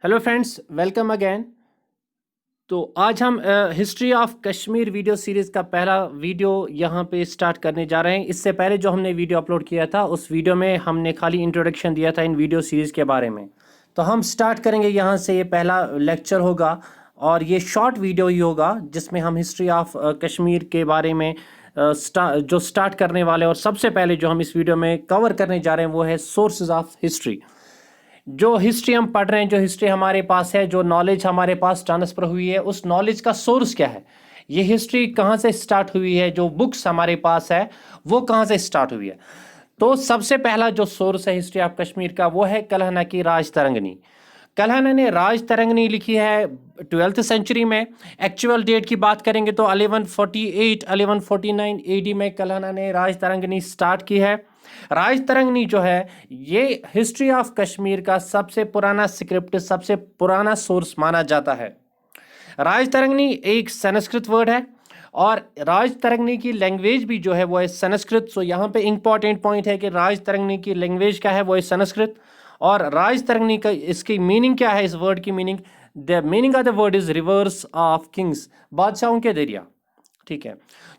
Hello friends, welcome again. तो आज हम history of Kashmir video series का पहला वीडियो यहाँ पे स्टार्ट करने जा रहे हैं। इससे पहले जो हमने वीडियो अपलोड किया था उस वीडियो में हमने खाली इंट्रोडक्शन दिया था इन वीडियो सीरीज़ के बारे में। तो हम स्टार्ट करेंगे यहाँ से, ये पहला लेक्चर होगा और ये शॉर्ट वीडियो ही होगा जिसमें हम हिस्ट्री ऑफ कश्मीर के बारे में जो स्टार्ट करने वाले, और सबसे पहले जो हम इस वीडियो में कवर करने जा रहे हैं वो है सोर्सेज ऑफ हिस्ट्री। जो हिस्ट्री हम पढ़ रहे हैं, जो हिस्ट्री हमारे पास है, जो नॉलेज हमारे पास ट्रांसफर हुई है, उस नॉलेज का सोर्स क्या है, ये हिस्ट्री कहाँ से स्टार्ट हुई है, जो बुक्स हमारे पास है वो कहाँ से स्टार्ट हुई है। तो सबसे पहला जो सोर्स है हिस्ट्री ऑफ कश्मीर का वो है कल्हना की राज तरंगनी। कल्हना ने राज तरंगनी लिखी है 12th सेंचुरी में। एक्चुअल डेट की बात करेंगे तो 1148 1149 एडी में कल्हना ने राज तरंगनी स्टार्ट की है। राज तरंगनी जो है ये हिस्ट्री ऑफ कश्मीर का सबसे पुराना स्क्रिप्ट, सबसे पुराना सोर्स माना जाता है। राज तरंगनी एक संस्कृत वर्ड है और राज तरंगनी की लैंग्वेज भी जो है वो है संस्कृत। सो यहाँ पे इंपॉर्टेंट पॉइंट है कि राज तरंगनी की लैंग्वेज क्या है, वो है संस्कृत। और राज तरंगनी का इसकी मीनिंग क्या है, इस वर्ड की meaning, the meaning of the word is rivers of kings, बादशाहों के दरिया। ठीक है,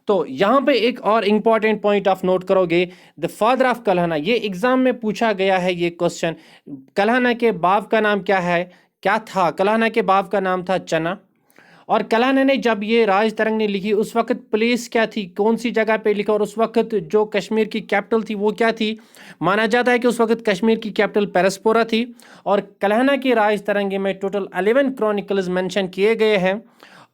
तो यहाँ पे एक और इंपॉर्टेंट पॉइंट ऑफ नोट करोगे, द फादर ऑफ कल्हना, ये एग्जाम में पूछा गया है ये क्वेश्चन। कल्हना के बाप का नाम क्या है, क्या था? कल्हना के बाप का नाम था चना। और कल्हना ने जब ये राज तरंगनी लिखी उस वक्त प्लेस क्या थी, कौन सी जगह पे लिखा, और उस वक्त जो कश्मीर की कैपिटल थी वो क्या थी? माना जाता है कि उस वक्त कश्मीर की कैपिटल पेरस्पोरा थी। और कल्हना की राज तरंगी में टोटल 11 क्रॉनिकल्स मेंशन किए गए हैं।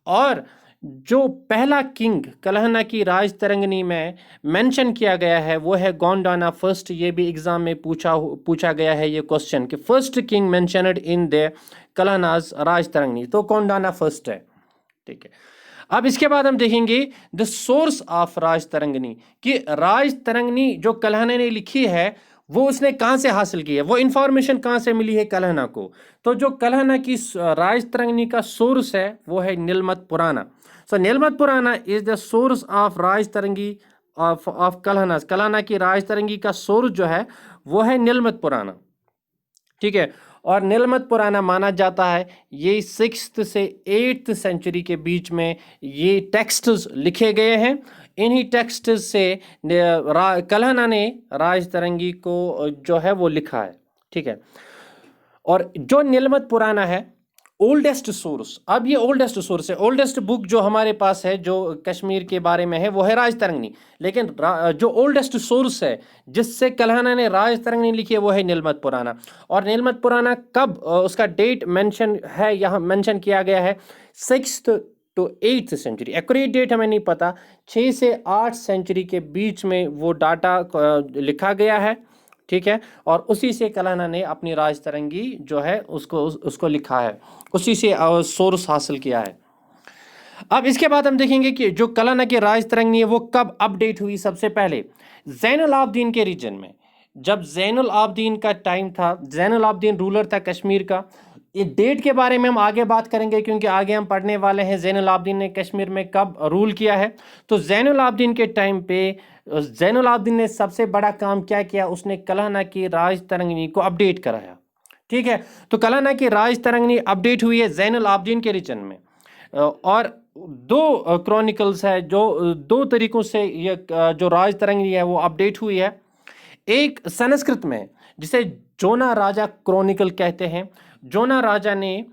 और जो पहला किंग कल्हना की राज तरंगनी में मेंशन किया गया है वो है गोंडाना फर्स्ट। ये भी एग्जाम में पूछा गया है ये क्वेश्चन कि first king mentioned in the Kalhana's Rajatarangini, तो गोंडाना फर्स्ट है। ठीक है, अब इसके बाद हम देखेंगे द सोर्स ऑफ राज तरंगनी, कि राज तरंगनी जो कल्हना ने लिखी है वो उसने कहाँ से हासिल की है, वो इंफॉर्मेशन कहाँ से मिली है कल्हना को। तो जो कल्हना की राज तरंगनी का सोर्स है वो है नीलमत पुराना। So Nilamata Purana is the source of Rajatarangini of Kalhana. Kalhana की राज तरंगी का सोर्स जो है वो है नीलमत पुराना। ठीक है, और नीलमत पुराना माना जाता है ये 6th से 8th सेंचुरी के बीच में ये टेक्स्ट्स लिखे गए हैं। इन्हीं टेक्स्ट से कल्हना ने राज तरंगी को जो है वो लिखा है। ठीक है, और जो नीलमत पुराना है ओल्डेस्ट सोर्स, अब ये ओल्डेस्ट सोर्स है, ओल्डेस्ट बुक जो हमारे पास है जो कश्मीर के बारे में है वो है राज तरंगनी। लेकिन जो ओल्डेस्ट सोर्स है जिससे कल्हना ने राज तरंगनी लिखी है वो है नीलमत पुराना। और नीलमत पुराना कब, उसका डेट मेंशन है, यहाँ मेंशन किया गया है 6th to 8th century. Accurate date हमें नहीं पता, 6 से 8 सेंचुरी के बीच में वो डाटा लिखा गया है। ठीक है, और उसी से कल्हना ने अपनी राज तरंगी जो है उसको लिखा है, उसी से सोर्स हासिल किया है। अब इसके बाद हम देखेंगे कि जो कल्हना की राज तरंगी है वो कब अपडेट हुई। सबसे पहले जैनुल आबदीन के रीजन में, जब जैनुल आबदीन का टाइम था, जैनुल आबदीन रूलर था कश्मीर का। ये डेट के बारे में हम आगे बात करेंगे क्योंकि आगे हम पढ़ने वाले हैं जैनुल आबदीन ने कश्मीर में कब रूल किया है। तो जैनुल आबदीन के टाइम पे जैनुल आबदीन ने सबसे बड़ा काम क्या किया, उसने कल्हना की राज तरंगनी को अपडेट कराया। ठीक है, तो कल्हना की राज तरंगनी अपडेट हुई है जैनुल आबदीन के रीजन में। और दो क्रॉनिकल्स है, जो दो तरीकों से ये जो राज तरंगनी है वो अपडेट हुई है। एक संस्कृत में जिसे जोना राजा क्रॉनिकल कहते हैं, जोना राजा ने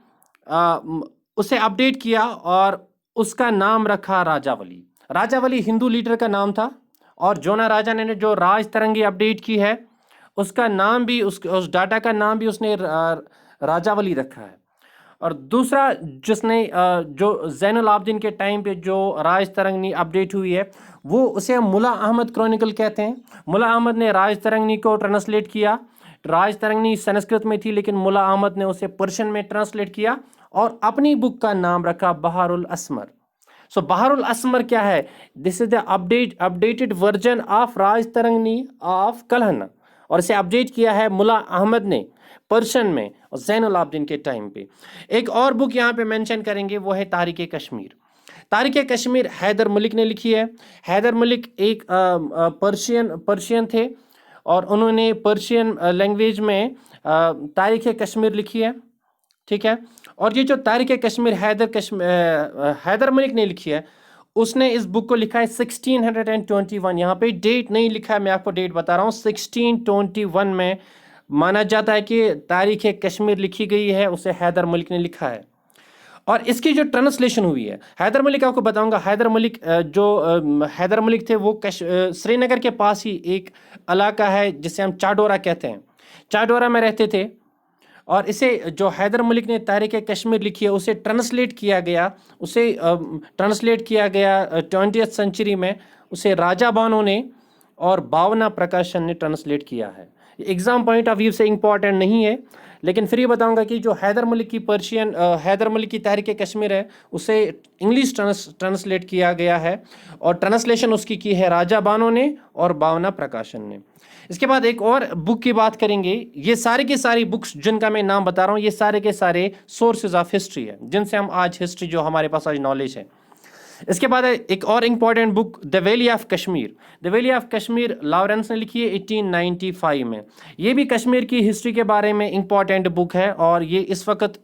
उसे अपडेट किया और उसका नाम रखा राजावली। राजावली हिंदू लीडर का नाम था और जोना राजा ने जो राज तरंगी अपडेट की है उसका नाम भी, उस डाटा का नाम भी उसने राजावली रखा है। और दूसरा जिसने जो जैनुल आबदीन के टाइम पे जो राज तरंगनी अपडेट हुई है वो उसे हम मुला अहमद क्रॉनिकल कहते हैं। मुला अहमद ने राज तरंगनी को ट्रांसलेट किया। राज तरंगनी संस्कृत में थी लेकिन मुला अहमद ने उसे पर्शियन में ट्रांसलेट किया और अपनी बुक का नाम रखा बहारुल असमर। सो बहारुल असमर क्या है? This is the updated version of Rajatarangini of Kalhana, और इसे अपडेट किया है मुला अहमद ने पर्शियन में और जैनुल आबदीन के टाइम पे। एक और बुक यहाँ पे मेंशन करेंगे वो है तारीख कश्मीर। तारीख कश्मीर हैदर मलिक ने लिखी है। हैदर मलिक एक पर्शियन थे और उन्होंने पर्शियन लैंग्वेज में तारीख कश्मीर लिखी है। ठीक है। और ये जो तारीख कश्मीर हैदर मलिक ने लिखी है, उसने इस बुक को लिखा है 1621। यहाँ पे डेट नहीं लिखा है, मैं आपको डेट बता रहा हूँ। 1621 में माना जाता है कि तारीख कश्मीर लिखी गई है, उसे हैदर मलिक ने लिखा है। और इसकी जो ट्रांसलेशन हुई है, हैदर मलिक, आपको बताऊंगा, हैदर मलिक हैदर मलिक थे वो श्रीनगर के पास ही एक इलाका है जिसे हम चाडोरा कहते हैं, चाडोरा में रहते थे। और इसे जो हैदर मलिक ने तारीख कश्मीर लिखी है उसे ट्रांसलेट किया गया, 20th सेंचुरी में उसे राजा बानो ने और भावना प्रकाशन ने ट्रांसलेट किया है। एग्जाम पॉइंट ऑफ व्यू से इंपॉर्टेंट नहीं है, लेकिन फिर ये बताऊंगा कि जो हैदर मलिक की तारीख कश्मीर है उसे इंग्लिश ट्रांसलेट किया गया है, और ट्रांसलेशन उसकी की है राजा बानो ने और भावना प्रकाशन ने। इसके बाद एक और बुक की बात करेंगे। ये सारी की सारी बुक्स जिनका मैं नाम बता रहा हूँ, ये सारे के सारे सोर्सेज ऑफ हिस्ट्री है, जिनसे हम आज हिस्ट्री जो हमारे पास आज नॉलेज है। इसके बाद एक और important book the valley of Kashmir. The valley of Kashmir Lawrence ने लिखी है 1895 में। ये भी कश्मीर की हिस्ट्री के बारे में इम्पॉर्टेंट बुक है, और ये इस वक्त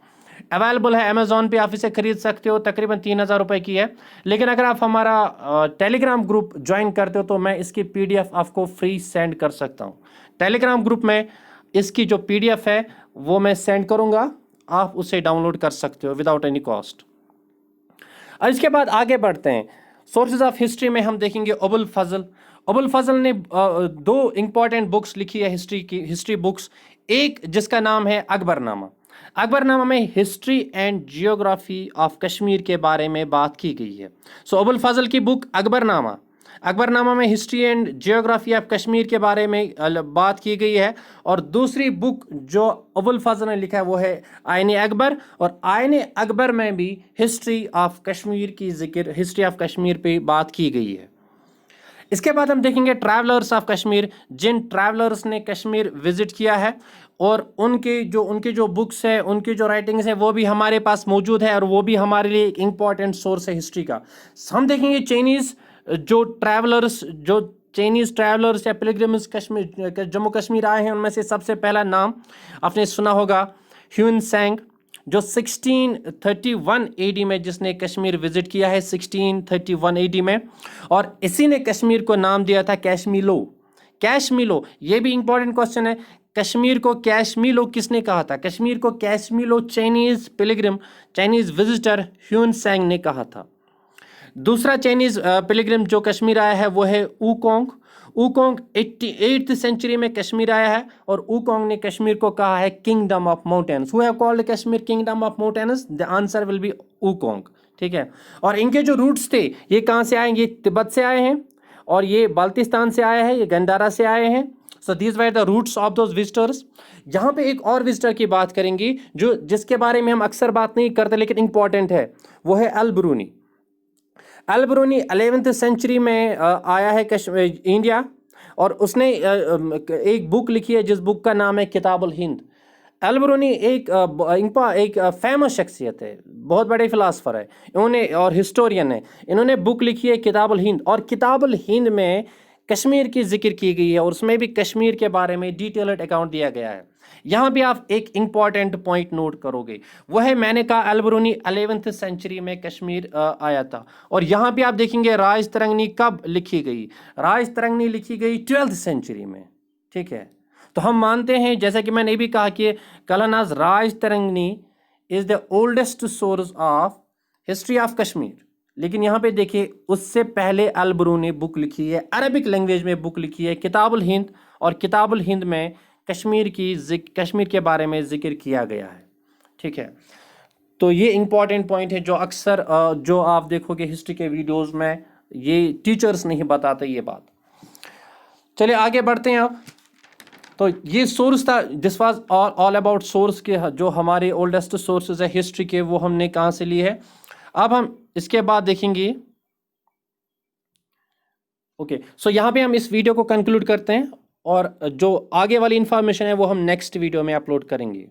अवेलेबल है अमेजोन पे, आप इसे खरीद सकते हो। तकरीबन 3000 रुपये की है, लेकिन अगर आप हमारा टेलीग्राम ग्रुप ज्वाइन करते हो तो मैं इसकी PDF आपको फ्री सेंड कर सकता हूँ। टेलीग्राम ग्रुप में इसकी जो PDF है वो मैं सेंड करूँगा, आप उसे डाउनलोड कर सकते हो विदाउट एनी कॉस्ट। और इसके बाद आगे बढ़ते हैं। सोर्सेज ऑफ हिस्ट्री में हम देखेंगे अबुल फजल ने 2 इंपॉर्टेंट बुक्स लिखी है हिस्ट्री बुक्स। एक जिसका नाम है अकबरनामा में history and geography of Kashmir के बारे में बात की गई है। सो अबुल फजल की बुक अकबरनामा में history and geography of Kashmir के बारे में बात की गई है। और दूसरी बुक जो अबुल फजल ने लिखा है वो है आईन अकबर, और आईन अकबर में भी हिस्ट्री ऑफ कश्मीर पे बात की गई है। इसके बाद हम देखेंगे ट्रैवलर्स ऑफ कश्मीर, जिन ट्रैवलर्स ने कश्मीर विजिट किया है, और उनके जो बुक्स है, उनकी जो राइटिंग्स है वो भी हमारे पास मौजूद है, और वो भी हमारे लिए एक इम्पॉर्टेंट सोर्स है हिस्ट्री का। हम देखेंगे चाइनीज़ ट्रैवलर्स या पिलग्रिम्स कश्मीर जम्मू कश्मीर आए हैं, उनमें से सबसे पहला नाम आपने सुना होगा ह्यून सैंग, जो 1631 AD में जिसने कश्मीर विजिट किया है 1631 AD में, और इसी ने कश्मीर को नाम दिया था कैशमीलो। ये भी इंपॉर्टेंट क्वेश्चन है, कश्मीर को कैशमीलो किसने कहा था? कश्मीर को कैशमीलो चाइनीज़ विजिटर ह्यून सैंग ने कहा था। दूसरा चाइनीज़ पिलग्रिम जो कश्मीर आया है वो है ऊकोंग 88th सेंचुरी में कश्मीर आया है, और ऊकोंग ने कश्मीर को कहा है kingdom of mountains. Who have called Kashmir kingdom of mountains? The answer will be Wukong, ठीक है। और इनके जो रूट्स थे ये कहाँ से आए? ये तिब्बत से आए हैं, और ये बाल्टिस्तान से आया है, ये गंडारा से आए हैं। So these were the roots of those visitors. यहाँ पे एक और विजिटर की बात करेंगे जिसके बारे में हम अक्सर बात नहीं करते लेकिन इंपॉर्टेंट है, वो है अल ब्रूनी 11th सेंचुरी में आया है इंडिया, और उसने एक बुक लिखी है जिस बुक का नाम है किताबुल हिंद। अल ब्रूनी एक फेमस शख्सियत है, बहुत बड़े फिलासफर है इन्होंने और हिस्टोरियन है। इन्होंने बुक लिखी है किताबुल हिंद, और किताबुल हिंद में कश्मीर की जिक्र की गई है, और उसमें भी कश्मीर के बारे में डिटेल्ड अकाउंट दिया गया है। यहाँ भी आप एक इम्पॉर्टेंट पॉइंट नोट करोगे, वह है मैंने कहा अल ब्रूनी 11th सेंचुरी में कश्मीर आया था। और यहाँ भी आप देखेंगे राज तरंगनी कब लिखी गई? राज तरंगनी लिखी गई 12th सेंचुरी में, ठीक है। तो हम मानते हैं, जैसा कि मैंने भी कहा कि Kalhana's Rajatarangini is the oldest source of history of Kashmir. लेकिन यहाँ पे देखिए उससे पहले अल ब्रूनी ने बुक लिखी है, अरबिक लैंग्वेज में बुक लिखी है किताबुल हिंद, और किताबुल हिंद में कश्मीर के बारे में जिक्र किया गया है, ठीक है। तो ये इंपॉर्टेंट पॉइंट है जो अक्सर जो आप देखोगे हिस्ट्री के वीडियोस में, ये टीचर्स नहीं बताते ये बात। चलिए आगे बढ़ते हैं अब। तो ये सोर्स था, this was all about source के, जो हमारे ओल्डेस्ट सोर्सेज है हिस्ट्री के, वो हमने कहाँ से लिए है। अब हम इसके बाद देखेंगे, ओके। सो यहाँ पे हम इस वीडियो को कंक्लूड करते हैं, और जो आगे वाली इंफॉर्मेशन है वो हम नेक्स्ट वीडियो में अपलोड करेंगे।